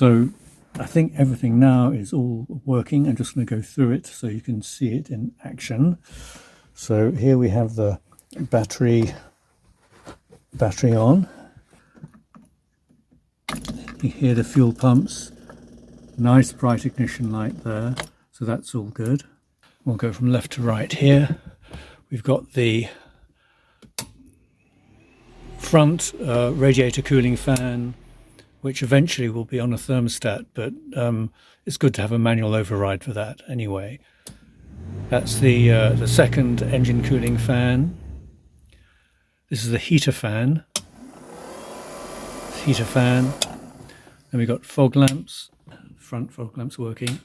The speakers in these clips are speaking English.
So I think everything now is all working. I'm just going to go through it so you can see it in action. So here we have the battery on. You hear the fuel pumps, nice bright ignition light there, so that's all good. We'll go from left to right here. We've got the front radiator cooling fan, which eventually will be on a thermostat, but it's good to have a manual override for that anyway. That's the second engine cooling fan. This is the heater fan. Then we've got fog lamps, front fog lamps working.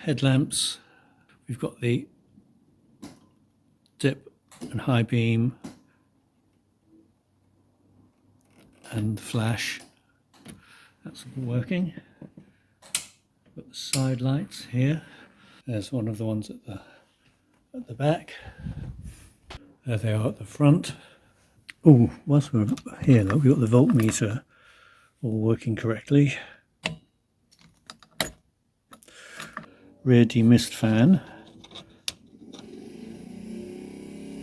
Headlamps. We've got the dip and high beam and the flash. That's all working. Got the side lights here. There's one of the ones at the back. There they are at the front. Oh, whilst we're here, look, we've got the voltmeter all working correctly. Rear demist fan.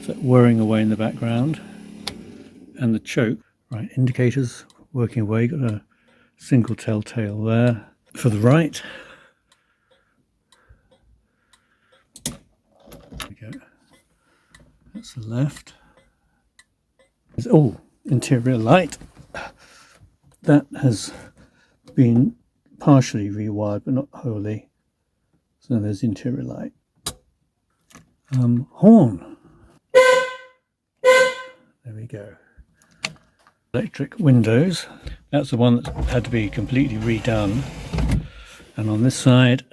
So whirring away in the background. And the choke. Right, indicators working away. Got a single telltale there. For the right. There we go. That's the left. Oh, interior light. That has been partially rewired, but not wholly. So there's interior light. Horn. There we go. Electric windows. That's the one that had to be completely redone. And on this side,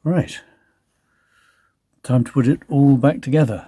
right, time to put it all back together.